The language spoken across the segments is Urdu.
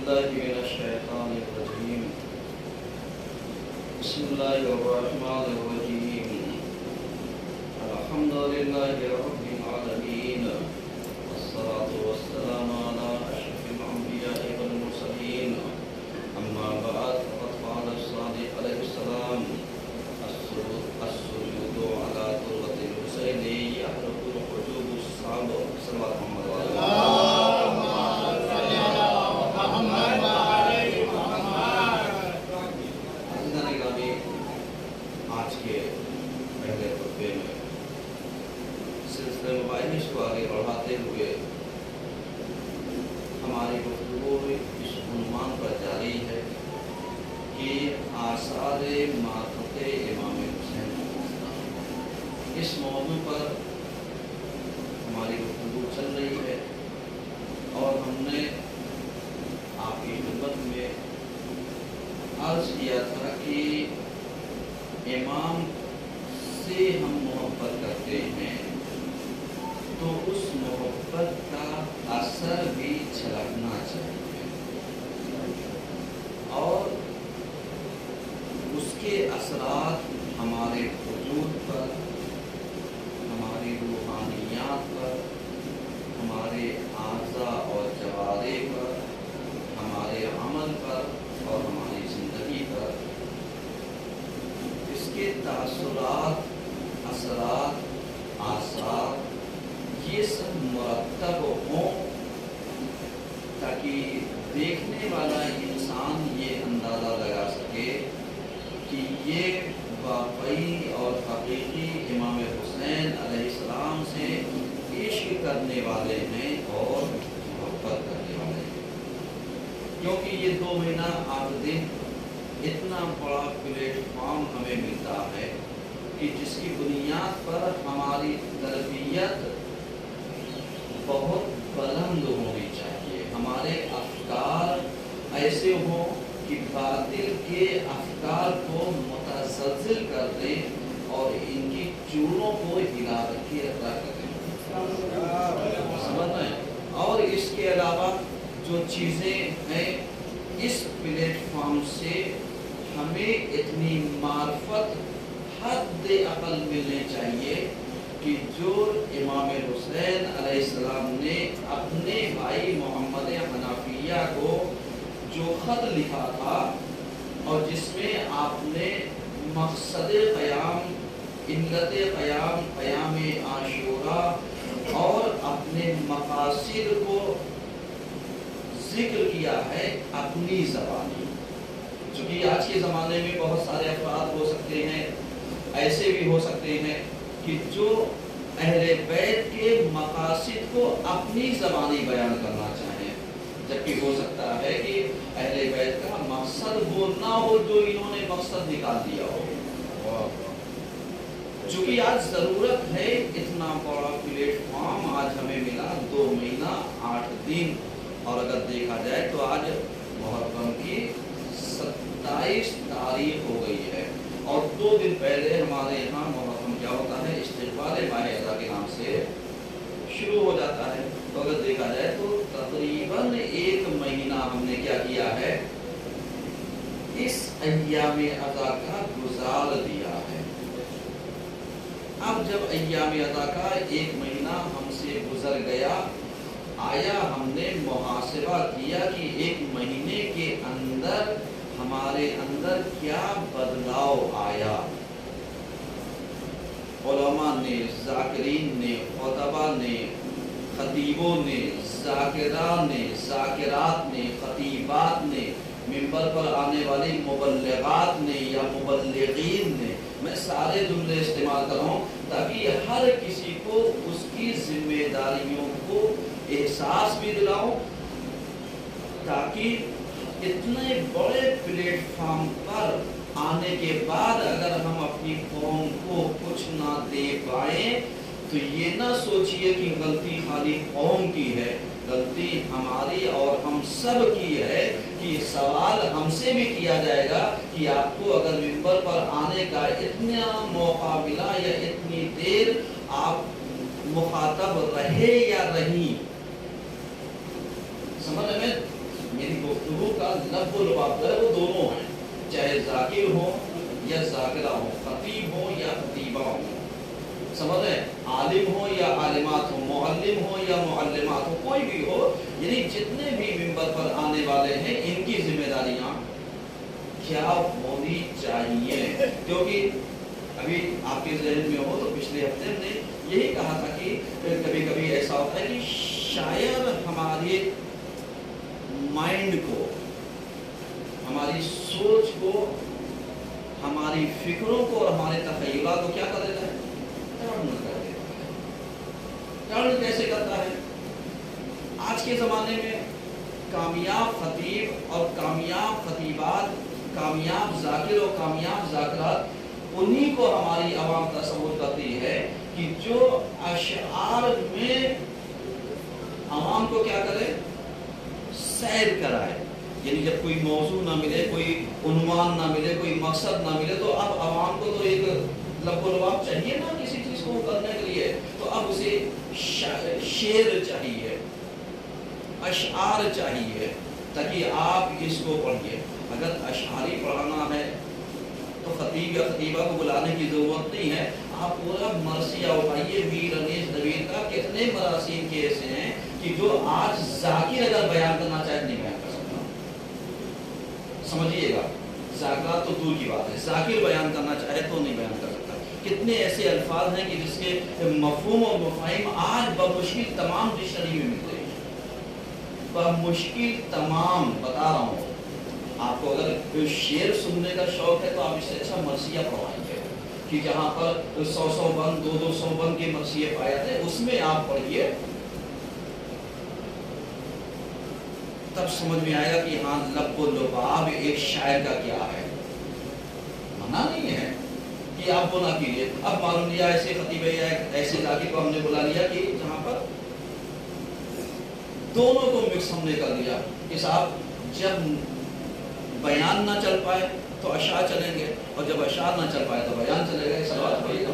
بالله من الشيطان الرجيم بسم الله الرحمن الرحيم الحمد لله رب العالمين والصلاة والسلام على أشرف الأنبياء والمرسلين أما بعد فقد قال الصادق عليه السلام السجود على تربة الحسين يحرق الحجوب الصعب صلوات محمد آج کے پہلے خطبے میں سلسلہ مباحث کو آگے بڑھاتے ہوئے ہماری گفتگو اس عنوان پر جاری ہے کہ آثار ماتحت امام حسین۔ اس موضوع پر ہماری گفتگو چل رہی ہے اور ہم نے آپ کی خدمت میں عرض کیا تھا کہ امام سے ہم محبت کرتے ہیں تو اس محبت کا اثر بھی جھلکنا چاہیے اور اس کے اثرات ہمارے وجود پر، ہماری روحانیات پر، ہمارے اعضاء اور جوارح پر، ہمارے عمل پر اور ہماری زندگی پر، اس کے تاثرات، اثرات، آثار یہ سب مرتب ہوں تاکہ دیکھنے والا انسان یہ اندازہ لگا سکے کہ یہ واقعی اور حقیقی امام حسین علیہ السلام سے عشق کرنے والے ہیں اور محبت کرنے والے ہیں، کیونکہ یہ 2 مہینہ 8 دن اتنا بڑا پلیٹ فارم ہمیں ملتا ہے کہ جس کی بنیاد پر ہماری تربیت بہت بلند ہونی چاہیے، ہمارے افکار ایسے ہوں کہ باطل کے افکار کو متزلزل کر دیں اور ان کی چوروں کو ہلا کے رکھ دیں، سمجھ رہے ہیں؟ اور اس کے علاوہ جو چیزیں ہیں اس پلیٹ فارم سے ہمیں اتنی معرفت حد عقل ملنے چاہیے کہ جو امام حسین علیہ السلام نے اپنے بھائی محمد حنفیہ کو جو خط لکھا تھا اور جس میں آپ نے مقصد قیام، علت قیام، قیام عاشوراء اور اپنے مقاصد کو ذکر کیا ہے اپنی زبانی، چونکہ آج کے زمانے میں بہت سارے افراد ہو سکتے ہیں، ایسے بھی ہو سکتے ہیں کہ جو اہل بیت کے مقاصد کو اپنی زبانی بیان کرنا چاہیں، جبکہ ہو سکتا ہے کہ اہل بیت کا مقصد وہ نہ ہو جو انہوں نے مقصد نکال دیا ہو۔ چونکہ آج ضرورت ہے، اتنا بڑا پلیٹ فارم آج ہمیں ملا، 2 مہینہ 8 دن، اور اگر دیکھا جائے تو آج محرم کی 27 تاریخ ہو گئی ہے اور 2 دن پہلے ہمارے یہاں محرم کیا ہوتا ہے، استقبال ماہ اعضا کے نام سے شروع ہو جاتا ہے۔ تو اگر دیکھا جائے تو تقریباً 1 مہینہ ہم نے کیا کیا ہے، اس ایام اعضا کا گزار دیا ہے۔ اب جب ایام اعضا کا 1 مہینہ ہم سے گزر گیا، آیا ہم نے محاسبہ کیا کہ 1 مہینے کے اندر ہمارے اندر کیا بدلاؤ آیا۔ علماء نے، ذاکرین نے، خطبہ نے، خطیبوں نے، ذاکران نے، ذاکرات نے، خطیبات نے، منبر پر آنے والی مبلغات نے یا مبلغین نے، میں سارے جملے استعمال کر رہا ہوں تاکہ ہر کسی کو اس کی ذمہ داریوں کو احساس بھی دلاؤں، تاکہ اتنے بڑے پلیٹ فارم پر آنے کے بعد اگر ہم اپنی قوم کو کچھ نہ دے پائیں تو یہ نہ سوچئے کہ غلطی خالی قوم کی ہے، غلطی ہماری اور ہم سب کی ہے کہ سوال ہم سے بھی کیا جائے گا کہ آپ کو اگر منبر پر آنے کا اتنا موقع ملا یا اتنی دیر آپ مخاطب رہے یا رہیں، سمجھ میں میری گفتگو گفتگو کا لب و لباب ہے وہ دونوں ہیں، چاہے ذاکر ہو یا ذاکرہ ہو، خطیب ہو یا خطیبہ ہو، سمجھ رہے ہیں، عالم ہو یا عالمات ہو، معلم ہو یا معلمات ہو، کوئی بھی ہو، یعنی جتنے بھی ممبر پر آنے والے ہیں ان کی ذمہ داریاں کیا ہونی چاہیے. کیونکہ ابھی آپ کے ذہن میں ہو تو پچھلے ہفتے ہم نے یہی کہا تھا کہ کبھی کبھی ایسا ہوتا ہے کہ شاید ہمارے مائنڈ کو، ہماری سوچ کو، ہماری فکروں کو اور ہمارے تخیلات کو کیا کر دیتا ہے، ٹرن کر دیتا ہے. ٹرن کیسے کرتا ہے؟ آج کے زمانے میں کامیاب خطیب اور کامیاب خطیبات، کامیاب ذاکر اور کامیاب ذاکرات انہی کو ہماری عوام تصور کرتی ہے کہ جو اشعار میں عوام کو کیا کرے، سیر کرائے. یعنی جب کوئی موضوع نہ ملے، کوئی عنوان نہ ملے، کوئی مقصد نہ ملے تو اب عوام کو تو ایک لب و لباب چاہیے نا کسی چیز کو کرنے کے لیے، تو اب اسے شعر چاہیے، اشعار چاہیے تاکہ آپ اس کو پڑھیے. اگر اشعاری پڑھانا ہے تو خطیب یا خطیبہ کو بلانے کی ضرورت نہیں ہے. آپ پورا مرثیہ اٹھائیے میر انیس نوید کا، کتنے مراسیم کے ایسے ہیں کہ جو آج ذاکر اگر بیان کرنا چاہے نہیں بیان کر سکتا. سمجھیے گا، ذاکرات تو دور کی بات ہے، ذاکر بیان کرنا چاہے تو نہیں بیان کر سکتا. کتنے ایسے الفاظ ہیں کہ جس کے مفہوم اور مفاہیم آج بمشکل تمام ڈکشنری میں ملتے ہیں، بمشکل تمام. بتا رہا ہوں آپ کو، اگر شعر سننے کا شوق ہے تو آپ اس سے اچھا مرثیہ پڑھائیے کہ جہاں پر 100 بند 200 بند کے مرثیے پائے جاتے ہیں اس میں آپ پڑھیے، تب سمجھ میں آئے گا کہ ہاں لب و لباب ایک شاعر کا کیا ہے. منع نہیں ہے کہ آپ وہ نہ کیجیے. اب معلوم لیا ایسے خطیب یا ایسے ذاکر کو ہم نے بلا لیا کہ جہاں پر دونوں کو مکس ہم نے کر دیا کہ صاحب جب بیان نہ چل پائے تو اشعار چلیں گے، اور جب اشعار نہ چل پائے تو بیان چلے گا. صلوات پڑھیے.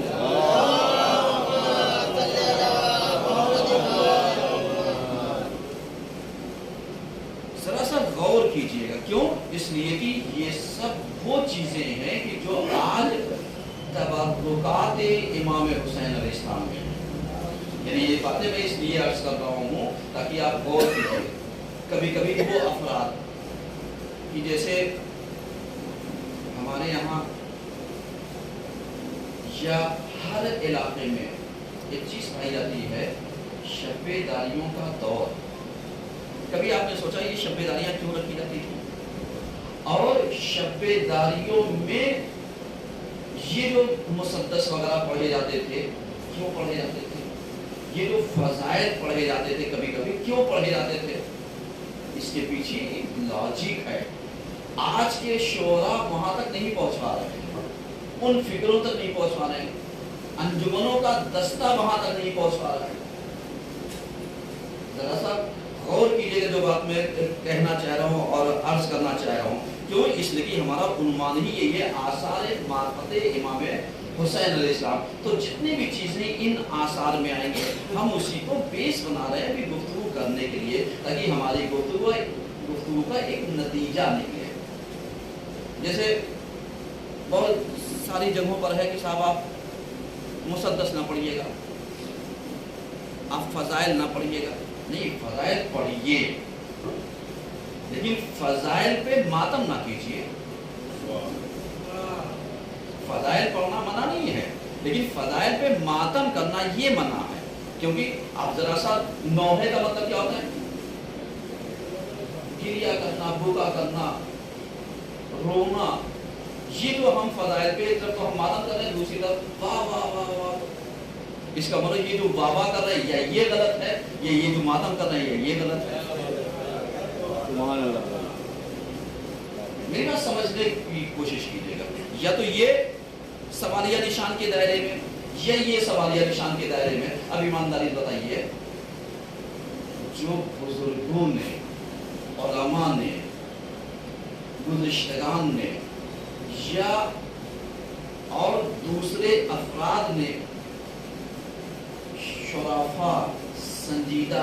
ذرا سا غور کیجئے گا، کیوں؟ اس لیے کہ یہ سب وہ چیزیں ہیں کہ جو آج تبرکات امام حسین علیہ السلام میں ہیں. یعنی یہ باتیں میں اس لیے عرض کر رہا ہوں تاکہ آپ غور کیجئے. کبھی کبھی وہ افراد کہ جیسے ہمارے یہاں یا ہر علاقے میں ایک چیز پائی جاتی ہے، شب داریوں کا دور. کبھی آپ نے سوچا یہ شب داریاں کیوں رکھی جاتی ہیں؟ اور شب داریوں میں یہ جو مسدس وغیرہ پڑھے جاتے تھے کیوں پڑھے جاتے تھے؟ یہ جو فضائل پڑھے جاتے تھے کبھی کبھی کیوں پڑھے جاتے تھے؟ اس کے پیچھے ایک لاجک ہے. آج کے شعراء وہاں تک نہیں پہنچ پا رہے ہیں، ان فکروں تک نہیں پہنچ پا رہے ہیں، انجمنوں کا دستہ وہاں تک نہیں پہنچ پا رہا ہے. ذرا سا غور کیجیے گا جو بات میں کہنا چاہ رہا ہوں اور عرض کرنا چاہ رہا ہوں. کیوں؟ اس لیے کہ ہمارا عنوان ہی یہی ہے، آثار معرفت امام حسین علیہ السلام. تو جتنی بھی چیزیں ان آثار میں آئیں گے ہم اسی کو بیس بنا رہے ہیں گفتگو کرنے کے لیے، تاکہ ہماری گفتگو کا ایک نتیجہ نکلے. جیسے بہت ساری جگہوں پر ہے کہ صاحب آپ مسدس نہ پڑھیے گا، آپ فضائل نہ پڑھیے گا. نہیں، فضائل پڑھیے لیکن فضائل پہ ماتم نہ کیجیے. فضائل پڑھنا منع نہیں ہے لیکن فضائل پہ ماتم کرنا یہ منع ہے. کیونکہ آپ ذرا سا نوحے کا مطلب کیا ہوتا ہے؟ گریا کرنا، بھوکا کرنا، رونا. یہ جو ہم فضائل پہ ایک طرف تو ہم ماتم کر رہے ہیں، دوسری طرف واہ واہ واہ واہ. اس کا مطلب یہ جو واہ واہ کر رہے ہیں یا یہ غلط ہے، یا یہ جو ماتم کر رہے ہیں یا یہ غلط ہے. میری بات سمجھنے کی کوشش کیجیے گا. یا تو یہ سوالیہ نشان کے دائرے میں یا یہ سوالیہ نشان کے دائرے میں. اب ایمانداری بتائیے، جو بزرگوں نے، علماء نے، گزشتگان نے یا اور دوسرے افراد نے، شرافہ، سنجیدہ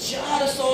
400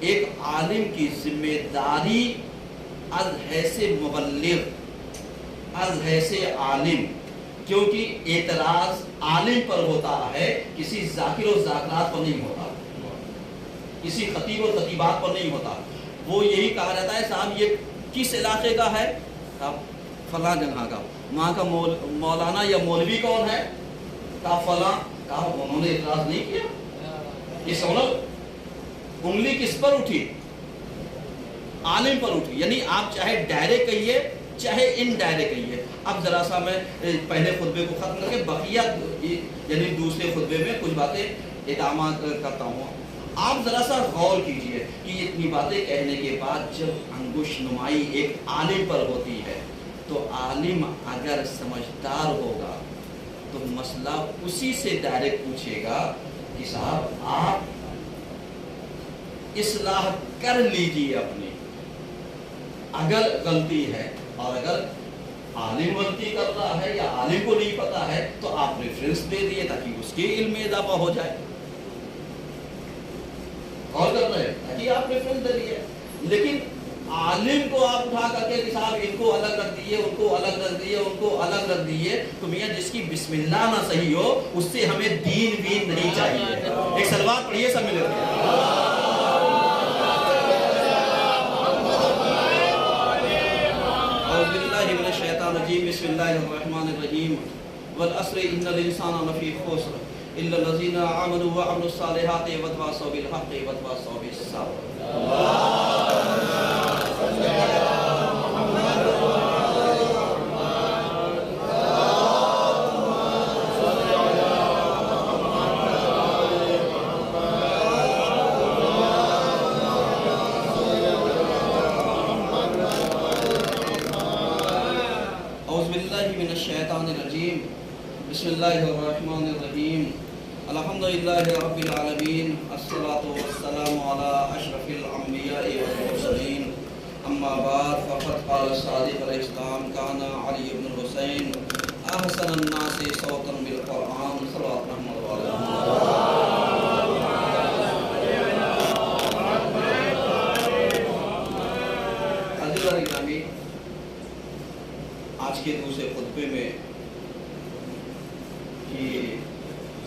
ایک عالم کی ذمہ داری از حیث مبلغ، از حیث عالم، کیونکہ اعتراض عالم پر ہوتا ہے، کسی ذاکر و ذاکرات پر نہیں ہوتا، کسی خطیب و خطیبات پر نہیں ہوتا۔ وہ یہی کہا جاتا ہے صاحب یہ کس علاقے کا ہے، فلاں جگہ کا، وہاں کا مولانا یا مولوی کون ہے، کہا فلاں، کہا انہوں نے اعتراض نہیں کیا، یہ سنو انگلی کس پر اٹھی، عالم پر اٹھی، یعنی آپ چاہے ڈائریکٹ کہیے چاہے ان ڈائریکٹ کہیے۔ اب ذرا سا میں پہلے خطبے کو ختم کر کے بقیہ یعنی دوسرے خطبے میں کچھ باتیں ادامہ کرتا ہوں۔ آپ ذرا سا غور کیجئے کہ اتنی باتیں کہنے کے بعد جب انگوش نمائی ایک عالم پر ہوتی ہے تو عالم اگر سمجھدار ہوگا تو مسئلہ اسی سے ڈائریکٹ پوچھے گا کہ صاحب آپ اصلاح کر لیجئے اپنی، اگر غلطی ہے، اور اگر عالم غلطی کر رہا ہے یا عالم کو نہیں پتا ہے تو آپ ریفرنس دے دیے تاکہ اس کے علم میں اضافہ ہو جائے، اور کر رہے ہیں تاکہ آپ ریفرنس دے دیے۔ لیکن عالم کو آپ اٹھا کر کے صاحب ان کو الگ رکھ دیے، ان کو الگ رکھ دیے، ان کو الگ رکھ دیے، تو میاں جس کی بسم اللہ نہ صحیح ہو اس سے ہمیں دین وین نہیں چاہیے۔ ایک سلوات پڑھیے سب مل کر۔ بسم اللہ الرحمن الرحیم والعصر ان الانسان لفی خسر الا الذین آمنوا وعملوا الصالحات وتواصوا بالحق وتواصوا بالصبر۔ بسم اللہ الرحمن الرحیم الحمدللہ رب العالمین الصلاة والسلام علی اشرف الانبیاء والمرسلین اما بعد فقد قال الصادق علیہ السلام کان علی بن الحسین احسن الناس صوتا بالقرآن صلوات محمد علیہ۔ عزیزان گرامی، آج کے دوسرے خطبے میں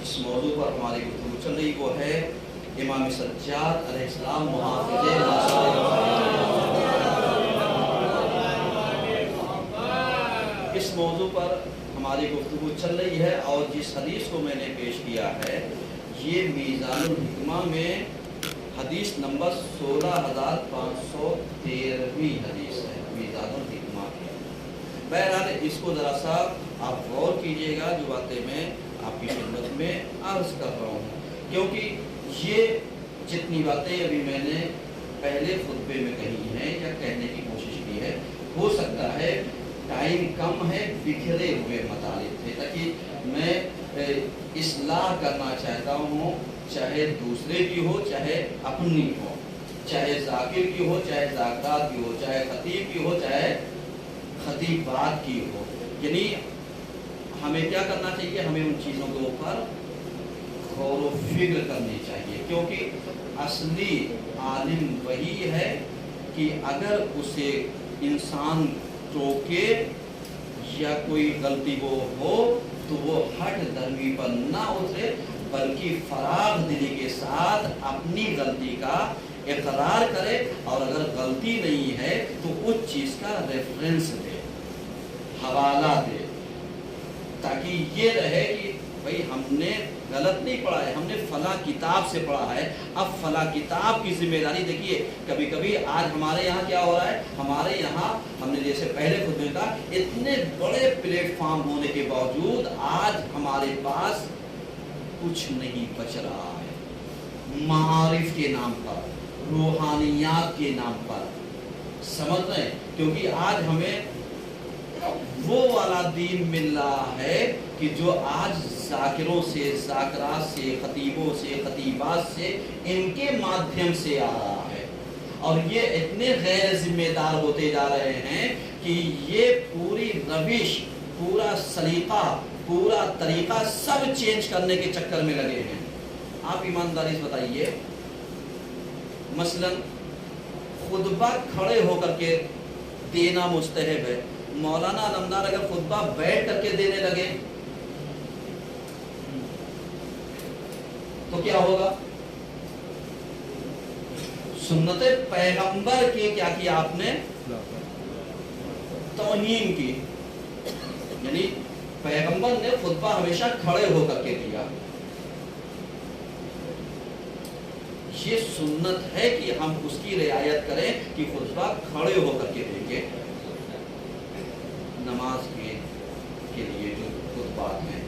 اس موضوع پر ہماری گفتگو چل رہی وہ ہے امام سجاد علیہ السلام محافظ اس موضوع پر ہماری گفتگو چل رہی ہے، اور جس حدیث کو میں نے پیش کیا ہے یہ میزان الحکمہ میں حدیث نمبر 16513 حدیث ہے، میزان الحکمہ کی۔ بہرحال اس کو ذرا سا آپ غور کیجئے گا جو باتیں میں آپ کی خدمت میں عرض کر رہا ہوں، کیونکہ یہ جتنی باتیں ابھی میں نے پہلے خطبے میں کہی ہیں یا کہنے کی کوشش کی ہے، ہو سکتا ہے ٹائم کم ہے، بکھرے ہوئے مطالب تھے، تاکہ میں اصلاح کرنا چاہتا ہوں، چاہے دوسرے کی ہو چاہے اپنی ہو، چاہے ذاکر کی ہو چاہے ذاکرات کی ہو، چاہے خطیب کی ہو چاہے خطیبات کی ہو۔ یعنی ہمیں کیا کرنا چاہیے، ہمیں ان چیزوں کے اوپر غور و فکر کرنی چاہیے، کیونکہ اصلی عالم وہی ہے کہ اگر اسے انسان ٹوکے یا کوئی غلطی وہ ہو تو وہ ہٹ دھرمی پر نہ اترے، بلکہ فراغ دلی کے ساتھ اپنی غلطی کا اقرار کرے، اور اگر غلطی نہیں ہے تو اس چیز کا ریفرنس دے، حوالہ دے، تاکہ یہ رہے کہ بھئی ہم نے غلط نہیں پڑھا ہے، ہم نے فلاں کتاب سے پڑھا ہے۔ اب فلاں کتاب کی ذمہ داری دیکھیے، کبھی کبھی آج ہمارے یہاں کیا ہو رہا ہے، ہمارے یہاں ہم نے جیسے پہلے خود میں کہا اتنے بڑے پلیٹ فارم ہونے کے باوجود آج ہمارے پاس کچھ نہیں بچ رہا ہے، معارف کے نام پر، روحانیات کے نام پر، سمجھ رہے ہیں؟ کیونکہ آج ہمیں وہ والا دین مل رہا ہے کہ جو آج ذاکروں سے، ذاکرات سے، خطیبوں سے، خطیبات سے، ان کے مادھیم سے آ رہا ہے، اور یہ اتنے غیر ذمہ دار ہوتے جا رہے ہیں کہ یہ پوری روش، پورا سلیقہ، پورا طریقہ سب چینج کرنے کے چکر میں لگے ہیں۔ آپ ایمانداری سے بتائیے، مثلا خطبہ کھڑے ہو کر کے دینا مستحب ہے، مولانا علمدار اگر خطبہ بیٹھ کر کے دینے لگے تو کیا ہوگا؟ سنت پیغمبر کی کیا کیا آپ نے؟ توہین کی. یعنی پیغمبر نے خطبہ ہمیشہ کھڑے ہو کر کے دیا. یہ سنت ہے کہ ہم اس کی رعایت کریں کہ خطبہ کھڑے ہو کر کے دیں گے نماز کے لیے جو خطبات ہیں.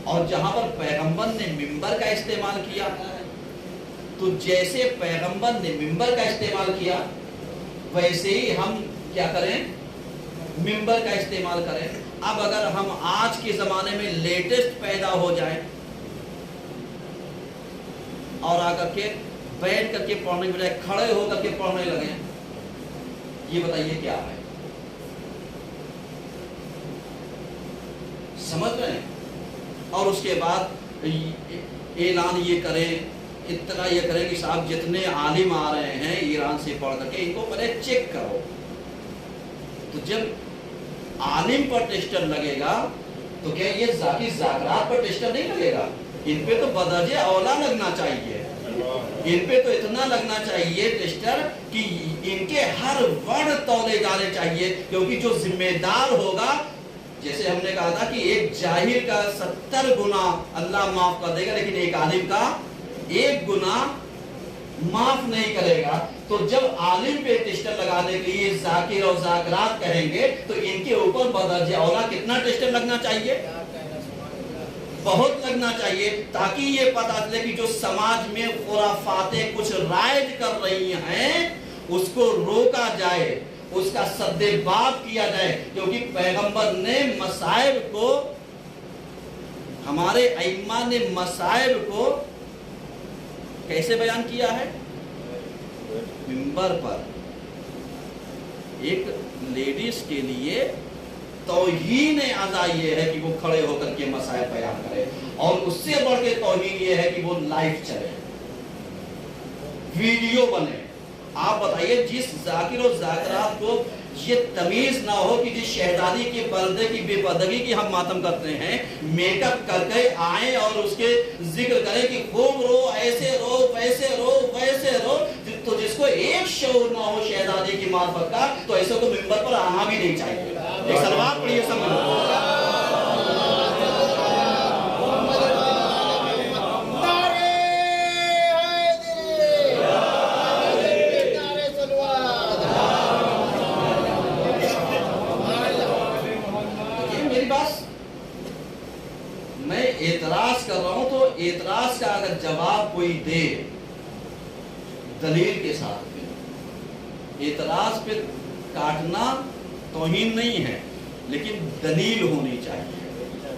اور جہاں پر پیغمبر نے منبر کا استعمال کیا تو جیسے پیغمبر نے منبر کا استعمال کیا ویسے ہی ہم کیا کریں؟ منبر کا استعمال کریں. اب اگر ہم آج کے زمانے میں لیٹسٹ پیدا ہو جائیں اور آ کر کے بیٹھ کر کے پڑھنے کے بجائے کھڑے ہو کر کے پڑھنے لگیں، یہ بتائیے کیا ہے؟ سمجھ رہے ہیں؟ اور اس کے بعد اعلان یہ کریں، اطلاع یہ کریں کہ صاحب جتنے عالم آ رہے ہیں ایران سے پڑھ کر کے ان کو پہلے چیک کرو. تو جب عالم پر ٹیسٹر لگے گا تو کیا یہ ذاتی ذاکرات پر ٹیسٹر نہیں لگے گا؟ ان پہ تو بدرجہ اولا لگنا چاہیے، ان پہ تو اتنا لگنا چاہیے ٹیسٹر کہ ان کے ہر ورڈ تولے جانے چاہیے. کیونکہ جو ذمہ دار ہوگا، جیسے ہم نے کہا تھا کہ ایک جاہل کا 70 گناہ اللہ معاف کر دے گا لیکن ایک عالم کا 1 گناہ معاف نہیں کرے گا. تو جب عالم پہ ٹیسٹر لگانے کے لیے ذاکر اور ذاکرات کہیں گے تو ان کے اوپر بدرجہ اولا کتنا ٹیسٹر لگنا چاہیے؟ بہت لگنا چاہیے، تاکہ یہ پتہ چلے کہ جو سماج میں خرافاتیں کچھ رائج کر رہی ہیں اس کو روکا جائے، اس کا سد باب کیا جائے. کیونکہ پیغمبر نے مصائب کو، ہمارے ائمہ نے مصائب کو کیسے بیان کیا ہے؟ منبر پر. ایک لیڈیز کے لیے توہین عزا یہ ہے کہ وہ کھڑے ہو کر کے مسائل بیان کرے، اور اس سے بڑھ کے توہین یہ ہے کہ وہ لائیو چلے، ویڈیو بنے. آپ بتائیے جس ذاکر و ذاکرات کو یہ تمیز نہ ہو کہ جس شہزادی کے پردے کی بے پردگی کی ہم ماتم کرتے ہیں، میک اپ کر کے آئیں اور اس کے ذکر کریں کہ خوب رو، ایسے رو، ویسے رو، ویسے رو، تو جس کو ایک شعور نہ ہو شہزادی کی معرفت کا تو ایسے کو منبر پر آنا بھی نہیں چاہیے. ایک سلوات پڑھیے سمجھ. اعتراض کر رہا ہوں تو اعتراض کا اگر جواب کوئی دے دلیل کے ساتھ، اعتراض پہ کاٹنا توہین نہیں ہے لیکن دلیل ہونی چاہیے،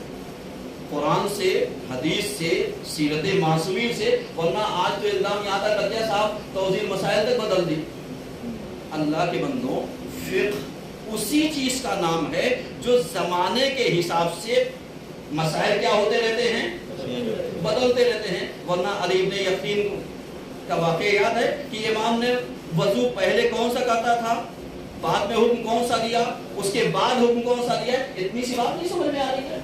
قرآن سے، حدیث سے، سیرت معصومین سے. ورنہ آج تو الزام یہاں تک لگ گیا صاحب توضیح مسائل تک بدل دی. اللہ کے بندوں، فقہ اسی چیز کا نام ہے جو زمانے کے حساب سے مسائل کیا ہوتے رہتے ہیں؟ بدلتے رہتے ہیں. ورنہ علی ابن یقین کا واقعہ یاد ہے کہ امام نے وضو پہلے کون سا کرتا تھا، بعد میں حکم کون سا دیا، اس کے بعد حکم کون سا دیا. اتنی سی بات نہیں سمجھ میں آ رہی ہے.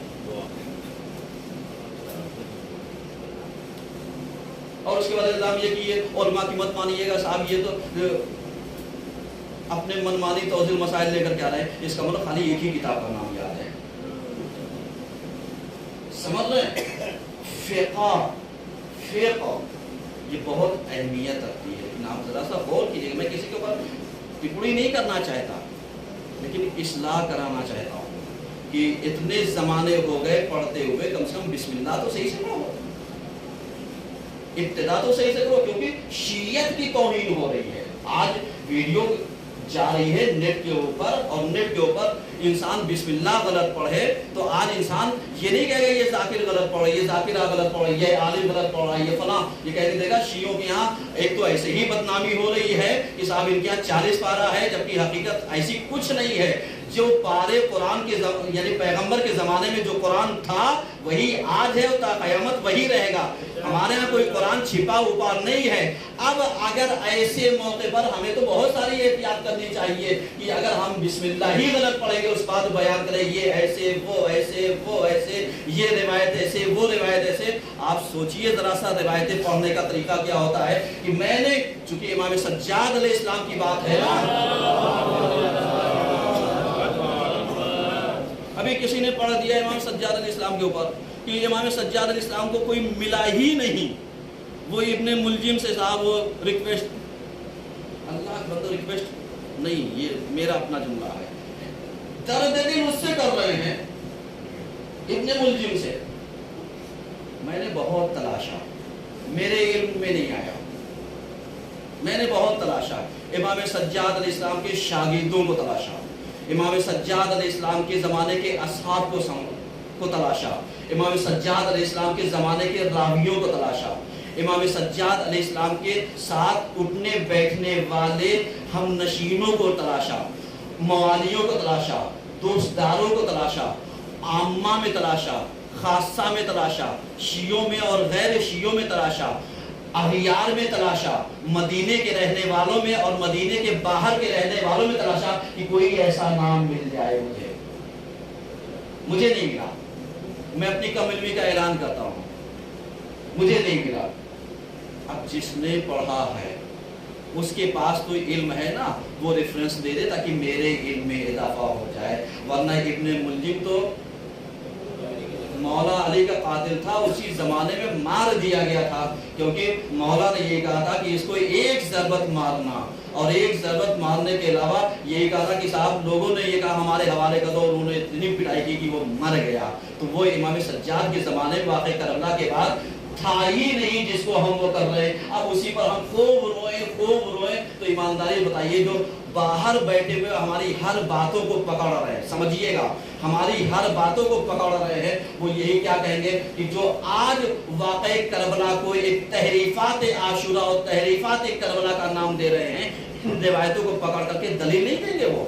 اور اس کے بعد الزام یہ کیے علماء کی مت مانیے گا صاحب، یہ تو اپنے من مانی توضیح مسائل لے کر کے آ رہے ہیں. اس کا مطلب خالی ایک ہی کتاب کا نام یاد ہے. سمجھ رہے ہیں؟ فقہ یہ بہت اہمیت رکھتی ہے. لیکن آپ ذرا سا غور کیجیے. میں کسی کے اوپر ٹپڑی نہیں کرنا چاہتا لیکن اصلاح کرانا چاہتا ہوں کہ اتنے زمانے ہو گئے پڑھتے ہوئے، کم سے کم بسم اللہ تو صحیح سے کرو، ابتدا تو صحیح سے کرو. کیونکہ شیعت کی توہین ہو رہی ہے. آج ویڈیو جا رہی ہے نیٹ کے اوپر، اور نیٹ کے اوپر انسان بسم اللہ غلط پڑھے تو آج انسان یہ نہیں کہے گا یہ ذاکر غلط پڑھے، یہ ذاکرہ غلط پڑھے، یہ عالم غلط پڑھ رہا ہے، یہ فلاں. یہ کہہ دے گا شیعوں کے یہاں ایک تو ایسے ہی بدنامی ہو رہی ہے کہ صاحب ان کے یہاں 40 پارہ ہے، جبکہ حقیقت ایسی کچھ نہیں ہے. جو پارے قرآن کے یعنی پیغمبر کے زمانے میں جو قرآن تھا وہی آج ہے اور تا قیامت وہی رہے گا. ہمارے یہاں کوئی قرآن چھپا ہوا نہیں ہے. اب اگر ایسے موقع پر ہمیں تو بہت ساری احتیاط کرنی چاہیے کہ اگر ہم بسم اللہ ہی غلط پڑھیں گے اس بات بیان کریں یہ ایسے وہ ایسے وہ ایسے یہ روایت ایسے وہ روایت ایسے. آپ سوچئے ذرا سا روایتیں پڑھنے کا طریقہ کیا ہوتا ہے کہ میں نے چونکہ امام سجاد علیہ السلام کی بات ہے نا, ابھی کسی نے پڑھ دیا امام سجاد علیہ السلام کے اوپر کہ امام سجاد علیہ السلام کو کوئی ملا ہی نہیں, وہ ابن ملجم سے صاحب وہ ریکویسٹ, اللہ کا بندہ ریکویسٹ نہیں, یہ میرا اپنا جملہ ہے, درد دل اس سے کر رہے ہیں ابن ملجم سے. میں نے بہت تلاشا, میرے علم میں نہیں آیا, میں نے بہت تلاشا, امام سجاد علیہ السلام کے شاگردوں کو تلاشا, امام سجاد علیہ السلام کے زمانے کے اصحاب کو تلاشا, امام سجاد علیہ السلام کے زمانے کے راویوں کو تلاشا, امام سجاد علیہ السلام کے ساتھ اٹھنے بیٹھنے والے ہم نشینوں کو تلاشا, موالیوں کو تلاشا, دوستداروں کو تلاشا, عامہ میں تلاشا, خاصہ میں تلاشا, شیعوں میں اور غیر شیعوں میں تلاشا, اغیار میں تلاشا, مدینے کے رہنے والوں میں اور مدینے کے باہر کے رہنے والوں میں تلاشا کہ کوئی ایسا نام مل جائے مجھے نہیں ملا. میں اپنی کم علمی کا اعلان کرتا ہوں, مجھے نہیں ملا. اب جس نے پڑھا ہے اس کے پاس تو علم ہے نا, وہ ریفرنس دے دے تاکہ میرے علم میں اضافہ ہو جائے, ورنہ ابن ملجم تو مولا علی کا قاتل تھا, اسی زمانے میں مار دیا گیا تھا کیونکہ مولا نے یہ کہا تھا کہ اس کو ایک ضربت مارنا, اور ایک ضربت مارنے کے علاوہ یہ کہا تھا کہ صاحب لوگوں نے یہ کہا ہمارے حوالے کر دو, اور انہوں نے اتنی پٹائی کی کہ وہ مر گیا. تو وہ امام سجاد کے زمانے میں واقع کربلا کے بعد تھا ہی نہیں جس کو ہم وہ کر رہے ہیں. اب اسی پر ہم خوب روئیں. تو ایمانداری بتائیے جو باہر بیٹھے ہوئے ہماری ہر باتوں کو پکڑ رہے ہیں, سمجھیے گا ہماری ہر باتوں کو پکڑ رہے ہیں, وہ یہی کیا کہیں گے کہ جو آج واقع کربلا کو ایک تحریفات عاشورہ اور تحریفات کربلا کا نام دے رہے ہیں, ان روایتوں کو پکڑ کر کے دلیل نہیں دیں گے, وہ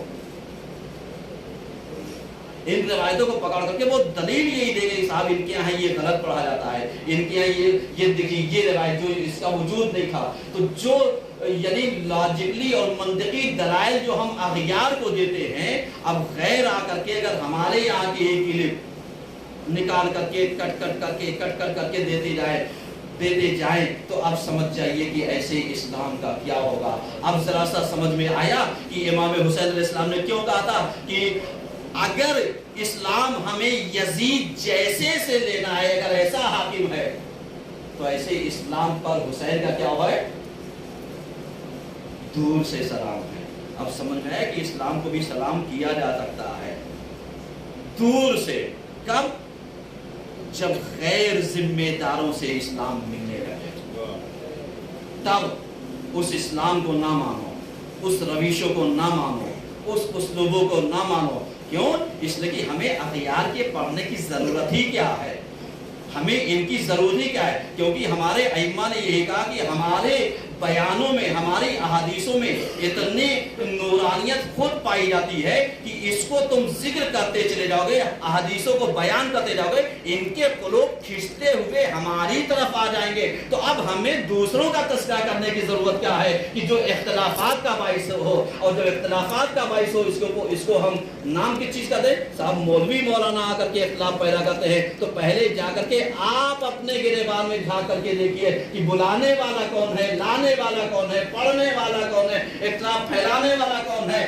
ان روایتوں کو پکڑ کر کے وہ دلیل یہی دیں گے کہ صاحب ان کے یہاں یہ غلط پڑھا جاتا ہے, ان کے یہاں یہ دیکھیے یہ روایت جو اس کا وجود نہیں تھا. تو جو یعنی لاجکلی اور منطقی دلائل جو ہم اغیار کو دیتے ہیں, اب غیر آ کر کے اگر ہمارے یہاں کی ایک کلپ نکال کر کے کٹ کر کے دیتے جائیں تو اب سمجھ جائیے کہ ایسے اسلام کا کیا ہوگا. اب ذرا سا سمجھ میں آیا کہ امام حسین علیہ السلام نے کیوں کہا تھا کہ اگر اسلام ہمیں یزید جیسے سے لینا ہے, اگر ایسا حاکم ہے تو ایسے اسلام پر حسین کا کیا ہوا ہے, دور سے سلام ہے. اب سمجھ میں ہے کہ اسلام کو بھی سلام کیا جا سکتا ہے دور سے. کب؟ جب غیر ذمہ داروں سے اسلام ملنے لگے, تب اس اسلام کو نہ مانو, اس رویشوں کو نہ مانو, اس اسلوبوں کو نہ مانو. کیوں؟ اس لیے کہ ہمیں اغیار کے پڑھنے کی ضرورت ہی کیا ہے, ہمیں ان کی ضرورت ہی کیا ہے, کیونکہ ہمارے ائمہ نے یہی کہا کہ ہمارے بیانوں میں, ہماری احادیثوں میں اتنی نورانیت خود پائی جاتی ہے کہ اس کو تم ذکر کرتے چلے جاؤ گے, احادیثوں کو بیان کرتے جاؤ گے, ان کے قلوب کھنچتے ہوئے ہماری طرف آ جائیں گے. تو اب ہمیں دوسروں کا تذکرہ کرنے کی ضرورت کیا ہے کہ جو اختلافات کا باعث ہو, اور جو اختلافات کا باعث ہو اس کو ہم نام کی چیز کا دیں. صاحب مولوی مولانا آ کر کے اختلاف پیدا کرتے ہیں, تو پہلے جا کر کے آپ اپنے گریبان میں جھانک کر کے دیکھیے کہ بلانے والا کون ہے, لانے والا کون ہے, پڑھنے والا کون ہے, اختلاف پھیلانے والا کون ہے.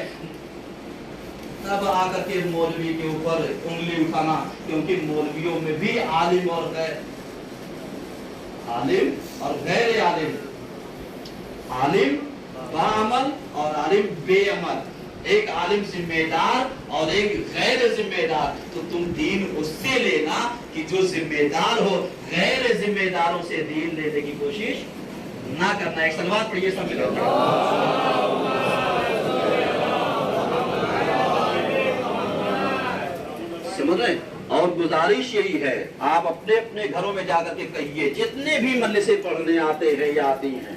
تب آ کر کے مولوی کے اوپر انگلی اٹھانا, کیونکہ مولویوں میں بھی عالم اور غیر عالم, عالم بعمل اور عالم بے عمل, ایک عالم ذمہ دار اور ایک غیر ذمہ دار. تو تم دین اس سے لینا کہ جو ذمہ دار ہو, غیر ذمہ داروں سے دین لینے کی کوشش نہ کرنا. ایک سلوات پڑھیے سب مل کر. سمجھ رہے ہیں؟ اور گزارش یہی ہے, آپ اپنے اپنے گھروں میں جا کر کے کہیے, جتنے بھی مجلسیں پڑھنے آتے ہیں یا آتی ہیں,